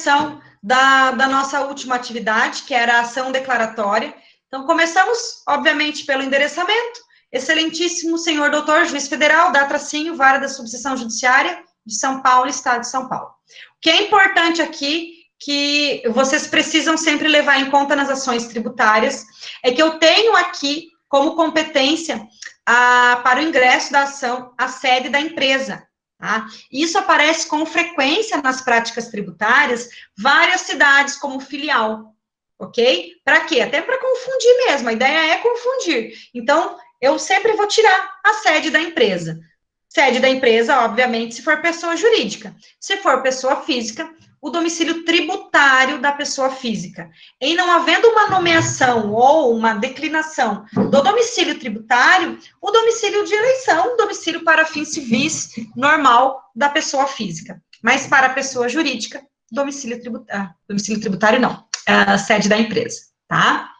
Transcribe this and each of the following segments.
continuação da nossa última atividade, que era a ação declaratória. Então, começamos, obviamente, pelo endereçamento. Excelentíssimo senhor doutor, juiz federal, dá tracinho, vara da subseção judiciária de São Paulo, Estado de São Paulo. O que é importante aqui, que vocês precisam sempre levar em conta nas ações tributárias, é que eu tenho aqui, como competência, para o ingresso da ação, a sede da empresa. Tá? Isso aparece com frequência nas práticas tributárias, várias cidades como filial, ok? Para quê? Até para confundir mesmo, a ideia é confundir. Então, eu sempre vou tirar a sede da empresa. Sede da empresa, obviamente, se for pessoa jurídica. Se for pessoa física, o domicílio tributário da pessoa física. Em não havendo uma nomeação ou uma declinação do domicílio tributário, o domicílio de eleição, o domicílio para fins civis normal da pessoa física. Mas para a pessoa jurídica, domicílio tributário não, a sede da empresa, tá?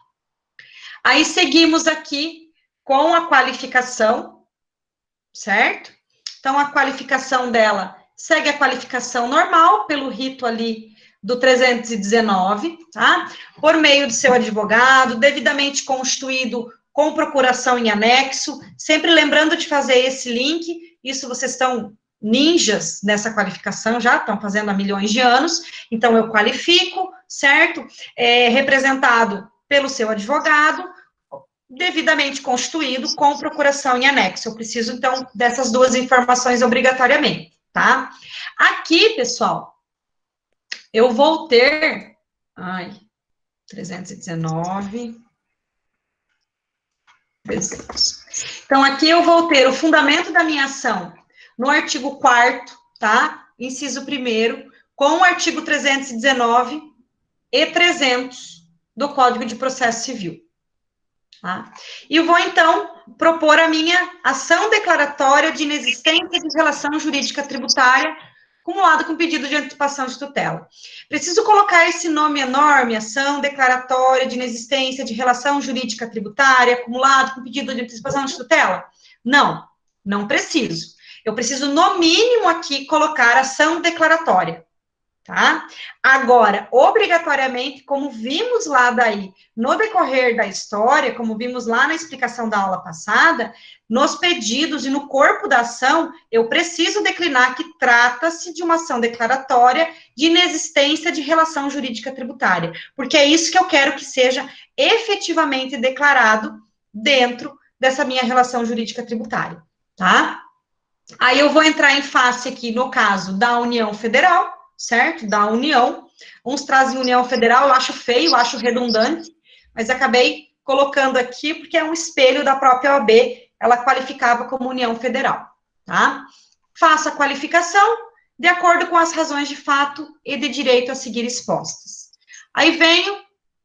Aí seguimos aqui com a qualificação, certo? Então, a qualificação dela segue a qualificação normal, pelo rito ali do 319, tá? Por meio do seu advogado, devidamente constituído com procuração em anexo, sempre lembrando de fazer esse link, isso vocês estão ninjas nessa qualificação, já estão fazendo há milhões de anos, então eu qualifico, certo? Representado pelo seu advogado, devidamente constituído com procuração em anexo. Eu preciso, então, dessas duas informações obrigatoriamente, tá? Aqui, pessoal, eu vou ter... 319... 300. Então, aqui eu vou ter o fundamento da minha ação no artigo 4º, tá? Inciso 1º, com o artigo 319 e 300 do Código de Processo Civil. Tá? E eu vou, então, propor a minha ação declaratória de inexistência de relação jurídica tributária, acumulado com pedido de antecipação de tutela. Preciso colocar esse nome enorme, ação declaratória de inexistência de relação jurídica tributária, acumulado com pedido de antecipação de tutela? Não, não preciso. Eu preciso, no mínimo, aqui, colocar ação declaratória. Tá? Agora, obrigatoriamente, como vimos lá daí, no decorrer da história, como vimos lá na explicação da aula passada, nos pedidos e no corpo da ação, eu preciso declinar que trata-se de uma ação declaratória de inexistência de relação jurídica tributária, porque é isso que eu quero que seja efetivamente declarado dentro dessa minha relação jurídica tributária, tá? Aí eu vou entrar em face aqui, no caso da União Federal, certo? Da União. Uns trazem União Federal, eu acho feio, eu acho redundante, mas acabei colocando aqui porque é um espelho da própria OAB, ela qualificava como União Federal, tá? Faço a qualificação de acordo com as razões de fato e de direito a seguir expostas. Aí venho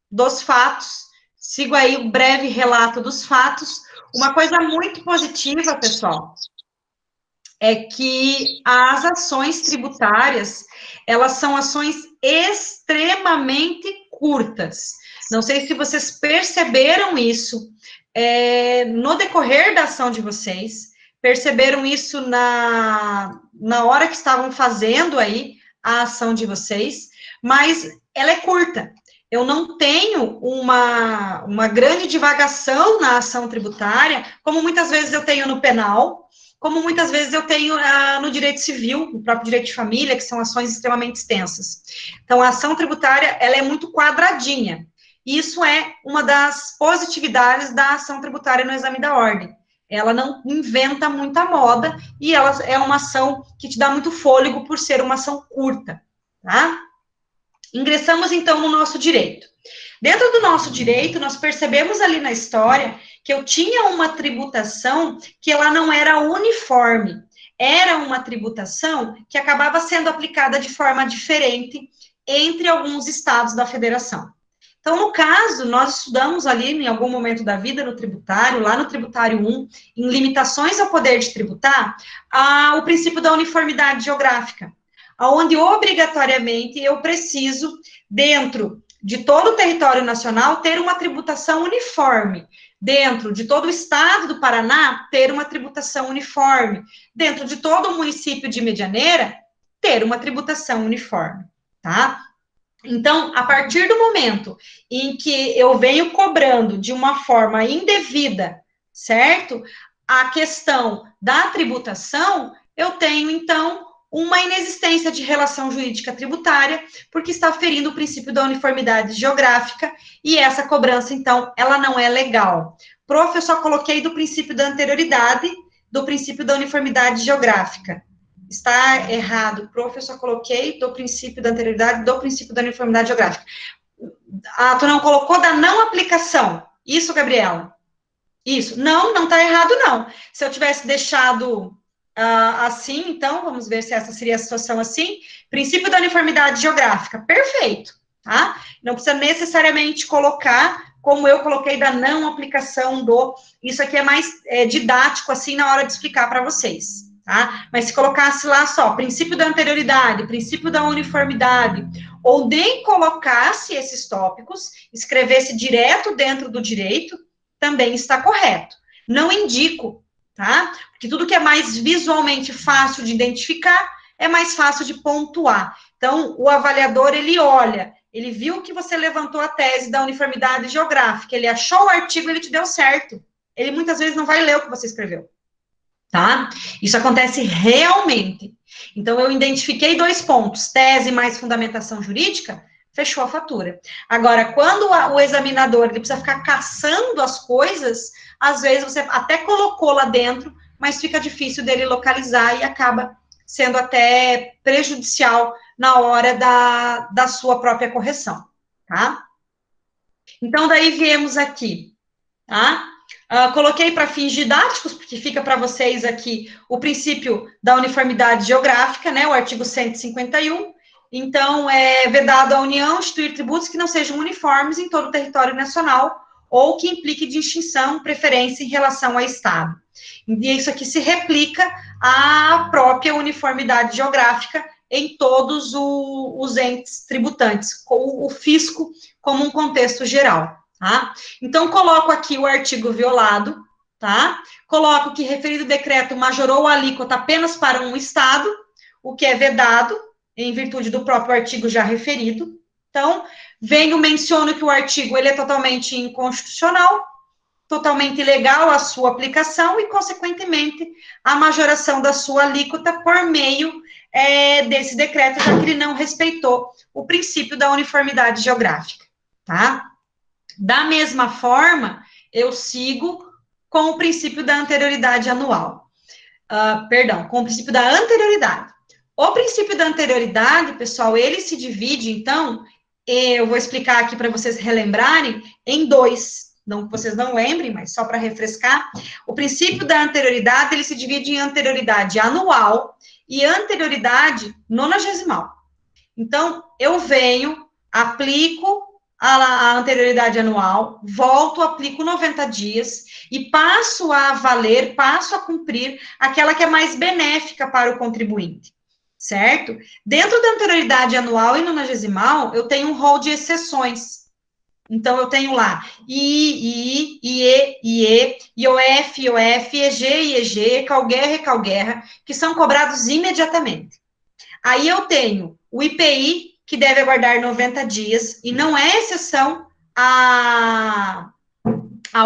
dos fatos, sigo aí o breve relato dos fatos. Uma coisa muito positiva, pessoal, é que as ações tributárias, elas são ações extremamente curtas. Não sei se vocês perceberam isso no decorrer da ação de vocês, perceberam isso na hora que estavam fazendo aí a ação de vocês, mas ela é curta. Eu não tenho uma grande divagação na ação tributária, como muitas vezes eu tenho no penal, como muitas vezes eu tenho no direito civil, no próprio direito de família, que são ações extremamente extensas. Então, a ação tributária, ela é muito quadradinha. E isso é uma das positividades da ação tributária no exame da ordem. Ela não inventa muita moda e ela é uma ação que te dá muito fôlego por ser uma ação curta, tá? Ingressamos, então, no nosso direito. Dentro do nosso direito, nós percebemos ali na história que eu tinha uma tributação que ela não era uniforme. Era uma tributação que acabava sendo aplicada de forma diferente entre alguns estados da federação. Então, no caso, nós estudamos ali, em algum momento da vida, no tributário, lá no tributário 1, em limitações ao poder de tributar, o princípio da uniformidade geográfica, onde obrigatoriamente eu preciso, dentro de todo o território nacional, ter uma tributação uniforme. Dentro de todo o estado do Paraná, ter uma tributação uniforme. Dentro de todo o município de Medianeira, ter uma tributação uniforme, tá? Então, a partir do momento em que eu venho cobrando de uma forma indevida, certo? A questão da tributação, eu tenho, então, uma inexistência de relação jurídica tributária, porque está ferindo o princípio da uniformidade geográfica, e essa cobrança, então, ela não é legal. Prof, eu só coloquei do princípio da anterioridade, do princípio da uniformidade geográfica. Está errado, prof, eu só coloquei do princípio da anterioridade, do princípio da uniformidade geográfica. Ah, tu não colocou da não aplicação. Isso, Gabriela? Isso. Não, não está errado, não. Se eu tivesse deixado assim, então, vamos ver se essa seria a situação assim. Princípio da uniformidade geográfica. Perfeito, tá? Não precisa necessariamente colocar, como eu coloquei, da não aplicação do... Isso aqui é mais didático, assim, na hora de explicar para vocês, tá? Mas se colocasse lá só, princípio da anterioridade, princípio da uniformidade, ou nem colocasse esses tópicos, escrevesse direto dentro do direito, também está correto. Não indico, tá? Porque tudo que é mais visualmente fácil de identificar é mais fácil de pontuar. Então, o avaliador, ele olha, ele viu que você levantou a tese da uniformidade geográfica, ele achou o artigo, ele te deu certo. Ele muitas vezes não vai ler o que você escreveu, tá? Isso acontece realmente. Então, eu identifiquei 2 pontos, tese mais fundamentação jurídica, fechou a fatura. Agora, quando o examinador ele precisa ficar caçando as coisas, às vezes você até colocou lá dentro, mas fica difícil dele localizar e acaba sendo até prejudicial na hora da sua própria correção, tá? Então, daí viemos aqui, tá? Coloquei para fins didáticos, porque fica para vocês aqui o princípio da uniformidade geográfica, né, o artigo 151. Então, é vedado à União instituir tributos que não sejam uniformes em todo o território nacional ou que implique distinção, preferência em relação ao Estado. E isso aqui se replica à própria uniformidade geográfica em todos os entes tributantes, com o fisco como um contexto geral. Tá? Então, coloco aqui o artigo violado, tá? Coloco que referido decreto majorou a alíquota apenas para um estado, o que é vedado, em virtude do próprio artigo já referido. Então, menciono que o artigo ele é totalmente inconstitucional, totalmente ilegal a sua aplicação e, consequentemente, a majoração da sua alíquota por meio desse decreto, já que ele não respeitou o princípio da uniformidade geográfica, tá? Da mesma forma, eu sigo com o princípio da anterioridade anual. Com o princípio da anterioridade. O princípio da anterioridade, pessoal, ele se divide, então, eu vou explicar aqui para vocês relembrarem, em 2. Não que vocês não lembrem, mas só para refrescar. O princípio da anterioridade, ele se divide em anterioridade anual e anterioridade nonagesimal. Então, eu venho, aplico a anterioridade anual, volto, aplico 90 dias e passo a valer, passo a cumprir aquela que é mais benéfica para o contribuinte, certo? Dentro da anterioridade anual e nonagesimal, eu tenho um rol de exceções. Então, eu tenho lá I, IE, IE, IOF, IOF, EG, IEG, CalGuerra e CalGuerra, que são cobrados imediatamente. Aí eu tenho o IPI, que deve aguardar 90 dias, e não é exceção a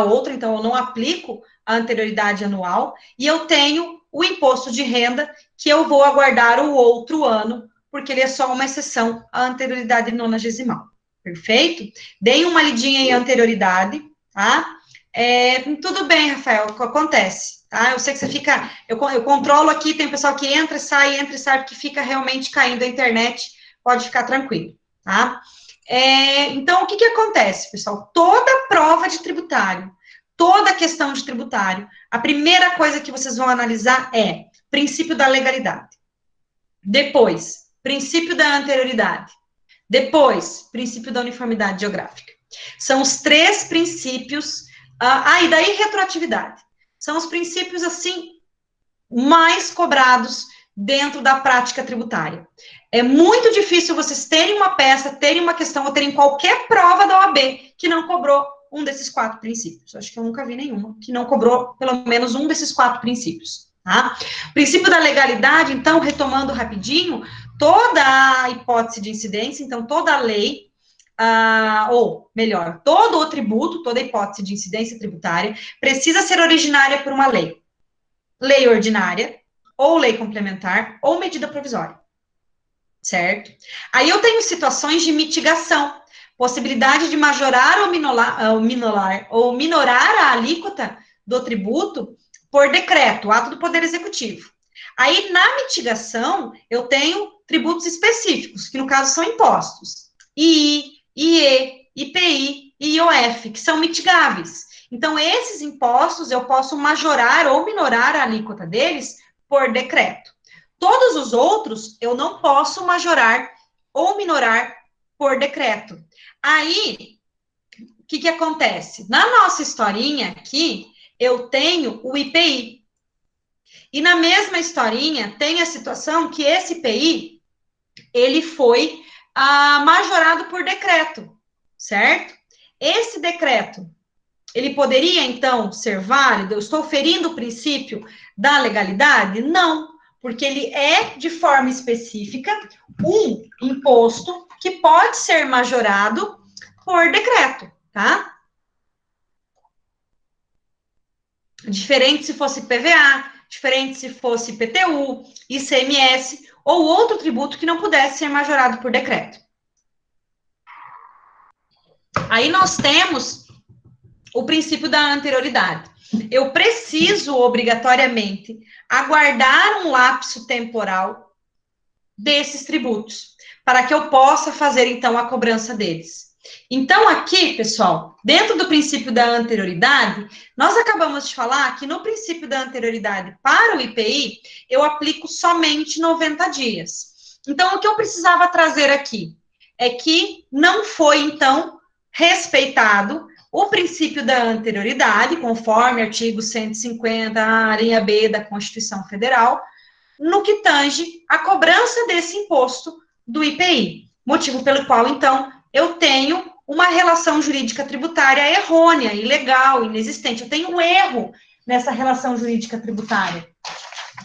outra, então eu não aplico a anterioridade anual, e eu tenho o imposto de renda, que eu vou aguardar o outro ano, porque ele é só uma exceção à anterioridade nonagesimal. Perfeito? Deem uma lidinha em anterioridade, tá? Tudo bem, Rafael, acontece, tá? Eu sei que você fica... Eu controlo aqui, tem pessoal que entra e sai, porque fica realmente caindo a internet, pode ficar tranquilo, tá? Então, o que acontece, pessoal? Toda prova de tributário, toda questão de tributário, a primeira coisa que vocês vão analisar é princípio da legalidade. Depois, princípio da anterioridade. Depois, princípio da uniformidade geográfica. São os 3 princípios. E daí retroatividade. São os princípios, assim, mais cobrados dentro da prática tributária. É muito difícil vocês terem uma peça, terem uma questão, ou terem qualquer prova da OAB que não cobrou um desses 4 princípios. Acho que eu nunca vi nenhuma que não cobrou pelo menos um desses 4 princípios, tá? Princípio da legalidade, então, retomando rapidinho, toda a hipótese de incidência, então toda a lei, ou melhor, todo o tributo, toda a hipótese de incidência tributária, precisa ser originária por uma lei. Lei ordinária, ou lei complementar, ou medida provisória. Certo? Aí eu tenho situações de mitigação, possibilidade de majorar ou minorar a alíquota do tributo por decreto, ato do Poder Executivo. Aí, na mitigação, eu tenho tributos específicos, que no caso são impostos. II, IE, IPI e IOF, que são mitigáveis. Então, esses impostos eu posso majorar ou minorar a alíquota deles por decreto. Todos os outros eu não posso majorar ou minorar por decreto. Aí, o que acontece? Na nossa historinha aqui, eu tenho o IPI. E na mesma historinha, tem a situação que esse IPI, ele foi majorado por decreto, certo? Esse decreto, ele poderia, então, ser válido? Eu estou ferindo o princípio da legalidade? Não, porque ele é, de forma específica, um imposto que pode ser majorado por decreto, tá? Diferente se fosse PVA, diferente se fosse IPTU, ICMS ou outro tributo que não pudesse ser majorado por decreto. Aí nós temos o princípio da anterioridade. Eu preciso, obrigatoriamente, aguardar um lapso temporal desses tributos, para que eu possa fazer, então, a cobrança deles. Então, aqui, pessoal, dentro do princípio da anterioridade, nós acabamos de falar que no princípio da anterioridade para o IPI, eu aplico somente 90 dias. Então, o que eu precisava trazer aqui é que não foi, então, respeitado o princípio da anterioridade, conforme artigo 150, linha B da Constituição Federal, no que tange a cobrança desse imposto do IPI. Motivo pelo qual, então, eu tenho uma relação jurídica tributária errônea, ilegal, inexistente. Eu tenho um erro nessa relação jurídica tributária.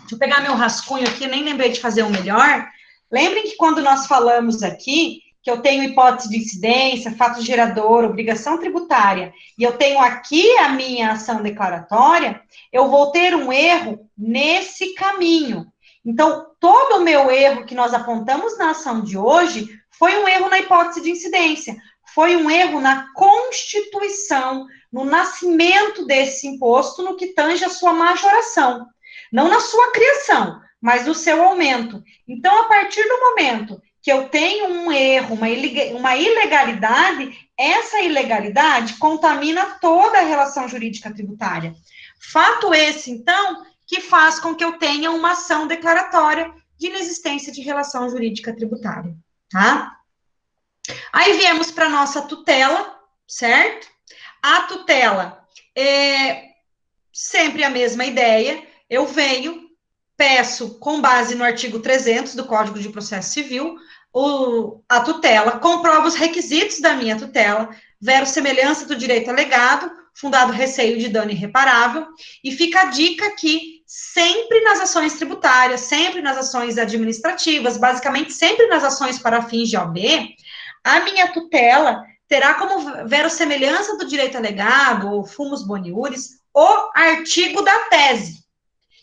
Deixa eu pegar meu rascunho aqui, nem lembrei de fazer o melhor. Lembrem que quando nós falamos aqui que eu tenho hipótese de incidência, fato gerador, obrigação tributária, e eu tenho aqui a minha ação declaratória, eu vou ter um erro nesse caminho. Então, todo o meu erro que nós apontamos na ação de hoje foi um erro na hipótese de incidência, foi um erro na constituição, no nascimento desse imposto, no que tange a sua majoração. Não na sua criação, mas no seu aumento. Então, a partir do momento que eu tenho um erro, uma ilegalidade, essa ilegalidade contamina toda a relação jurídica tributária. Fato esse, então, que faz com que eu tenha uma ação declaratória de inexistência de relação jurídica tributária, tá? Aí viemos para a nossa tutela, certo? A tutela é sempre a mesma ideia, eu venho, peço, com base no artigo 300 do Código de Processo Civil, a tutela, comprovo os requisitos da minha tutela, verossemelhança do direito alegado, fundado receio de dano irreparável, e fica a dica aqui, sempre nas ações tributárias, sempre nas ações administrativas, basicamente sempre nas ações para fins de OB, a minha tutela terá como verossemelhança do direito alegado, ou fumus boniuris, o artigo da tese.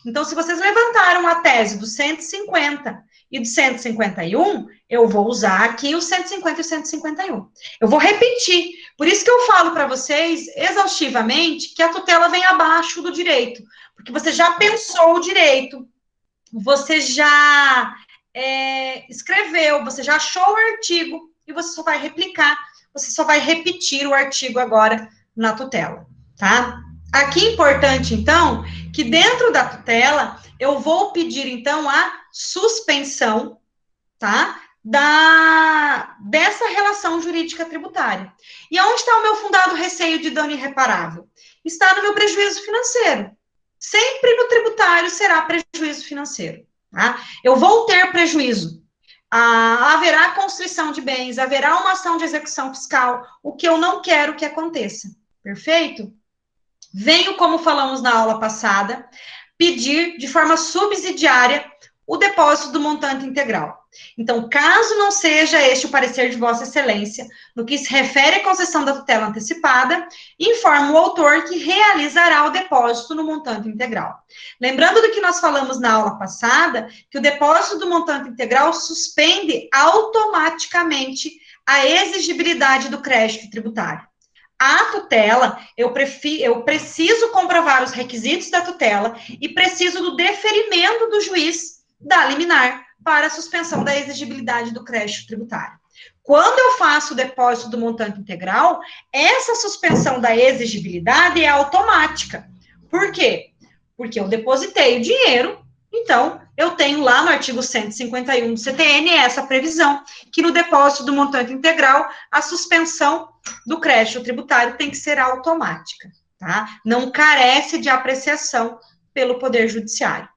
Então, se vocês levantaram a tese do 150 e do 151, eu vou usar aqui o 150 e o 151. Eu vou repetir. Por isso que eu falo para vocês, exaustivamente, que a tutela vem abaixo do direito. Porque você já pensou o direito, você já escreveu, você já achou o artigo, e você só vai replicar, você só vai repetir o artigo agora na tutela, tá? Aqui é importante, então, que dentro da tutela, eu vou pedir, então, a suspensão, tá? Dessa relação jurídica tributária. E onde está o meu fundado receio de dano irreparável? Está no meu prejuízo financeiro. Sempre no tributário será prejuízo financeiro, tá? Eu vou ter prejuízo. Haverá constrição de bens, haverá uma ação de execução fiscal, o que eu não quero que aconteça. Perfeito? Venho, como falamos na aula passada, pedir de forma subsidiária o depósito do montante integral. Então, caso não seja este o parecer de Vossa Excelência, no que se refere à concessão da tutela antecipada, informa o autor que realizará o depósito no montante integral. Lembrando do que nós falamos na aula passada, que o depósito do montante integral suspende automaticamente a exigibilidade do crédito tributário. A tutela, eu preciso comprovar os requisitos da tutela e preciso do deferimento do juiz da liminar para a suspensão da exigibilidade do crédito tributário. Quando eu faço o depósito do montante integral, essa suspensão da exigibilidade é automática. Por quê? Porque eu depositei o dinheiro, então eu tenho lá no artigo 151 do CTN essa previsão, que no depósito do montante integral, a suspensão do crédito tributário tem que ser automática, tá? Não carece de apreciação pelo Poder Judiciário.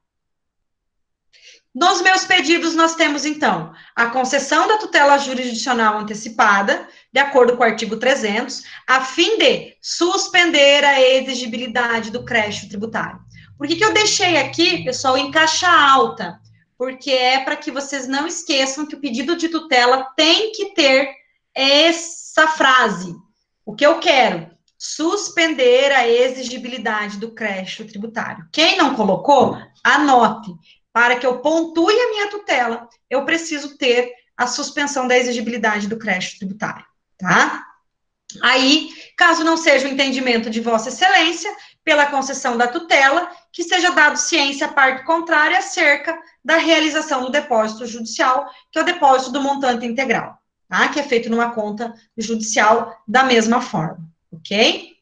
Nos meus pedidos, nós temos, então, a concessão da tutela jurisdicional antecipada, de acordo com o artigo 300, a fim de suspender a exigibilidade do crédito tributário. Por que eu deixei aqui, pessoal, em caixa alta? Porque é para que vocês não esqueçam que o pedido de tutela tem que ter essa frase. O que eu quero? Suspender a exigibilidade do crédito tributário. Quem não colocou, anote. Para que eu pontue a minha tutela, eu preciso ter a suspensão da exigibilidade do crédito tributário, tá? Aí, caso não seja o entendimento de Vossa Excelência, pela concessão da tutela, que seja dado ciência à parte contrária acerca da realização do depósito judicial, que é o depósito do montante integral, tá? Que é feito numa conta judicial da mesma forma, ok?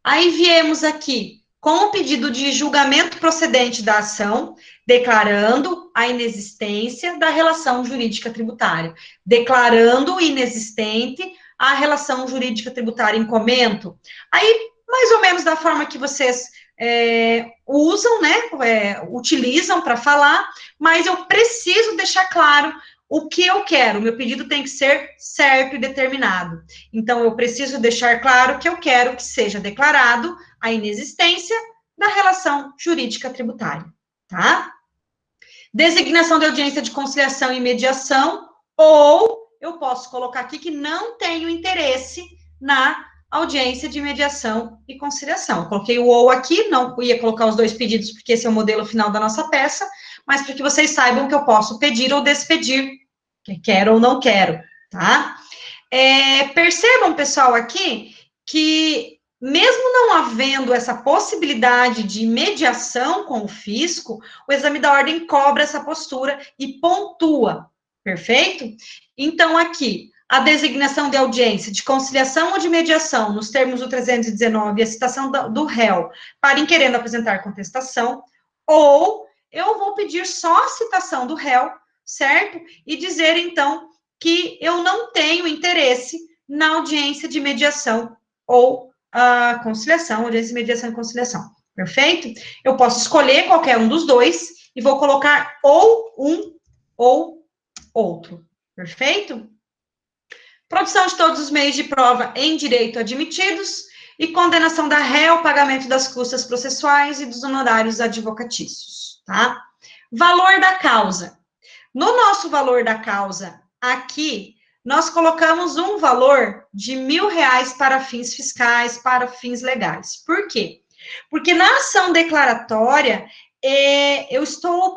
Aí viemos aqui com o pedido de julgamento procedente da ação, declarando a inexistência da relação jurídica tributária, declarando inexistente a relação jurídica tributária em comento. Aí, mais ou menos da forma que vocês usam, né, utilizam para falar, mas eu preciso deixar claro o que eu quero. Meu pedido tem que ser certo e determinado. Então, eu preciso deixar claro que eu quero que seja declarado a inexistência da relação jurídica tributária, tá? Designação de audiência de conciliação e mediação, ou eu posso colocar aqui que não tenho interesse na audiência de mediação e conciliação. Coloquei o ou aqui, não ia colocar os dois pedidos, porque esse é o modelo final da nossa peça, mas para que vocês saibam que eu posso pedir ou despedir, que quero ou não quero, tá? Percebam, pessoal, aqui, que mesmo não havendo essa possibilidade de mediação com o fisco, o exame da ordem cobra essa postura e pontua, perfeito? Então, aqui, a designação de audiência de conciliação ou de mediação, nos termos do 319, a citação do réu para inquerendo apresentar contestação, ou eu vou pedir só a citação do réu, certo? E dizer, então, que eu não tenho interesse na audiência de mediação ou conciliação, audiência de mediação e conciliação, perfeito? Eu posso escolher qualquer um dos dois e vou colocar ou um ou outro, perfeito? Produção de todos os meios de prova em direito admitidos e condenação da ré ao pagamento das custas processuais e dos honorários advocatícios, tá? Valor da causa. No nosso valor da causa aqui, nós colocamos um valor de R$1.000 para fins fiscais, para fins legais. Por quê? Porque na ação declaratória, eu estou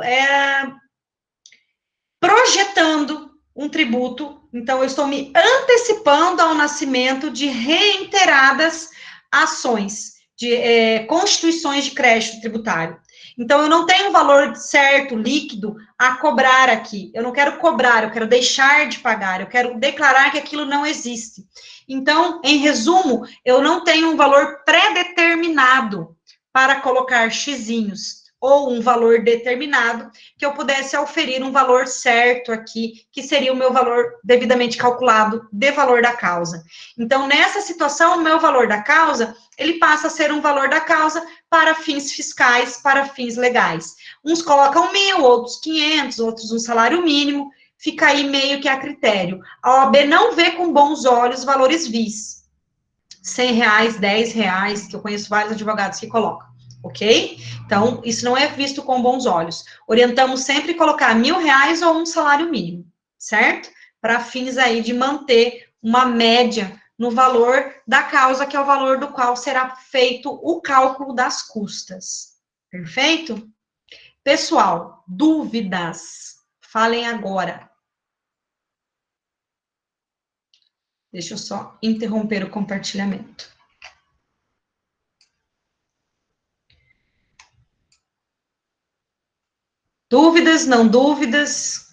projetando um tributo, então eu estou me antecipando ao nascimento de reiteradas ações, de constituições de crédito tributário. Então, eu não tenho um valor certo, líquido, a cobrar aqui. Eu não quero cobrar, eu quero deixar de pagar, eu quero declarar que aquilo não existe. Então, em resumo, eu não tenho um valor pré-determinado para colocar xizinhos, ou um valor determinado, que eu pudesse auferir um valor certo aqui, que seria o meu valor devidamente calculado de valor da causa. Então, nessa situação, o meu valor da causa, ele passa a ser um valor da causa para fins fiscais, para fins legais. Uns colocam 1.000, outros 500, outros um salário mínimo, fica aí meio que a critério. A OAB não vê com bons olhos valores vis. R$100, R$10, que eu conheço vários advogados que colocam. ok? Então, isso não é visto com bons olhos. Orientamos sempre colocar R$ 1.000 ou um salário mínimo, certo? Para fins aí de manter uma média no valor da causa, que é o valor do qual será feito o cálculo das custas. Perfeito? Pessoal, dúvidas? Falem agora. Deixa eu só interromper o compartilhamento. Dúvidas, não dúvidas?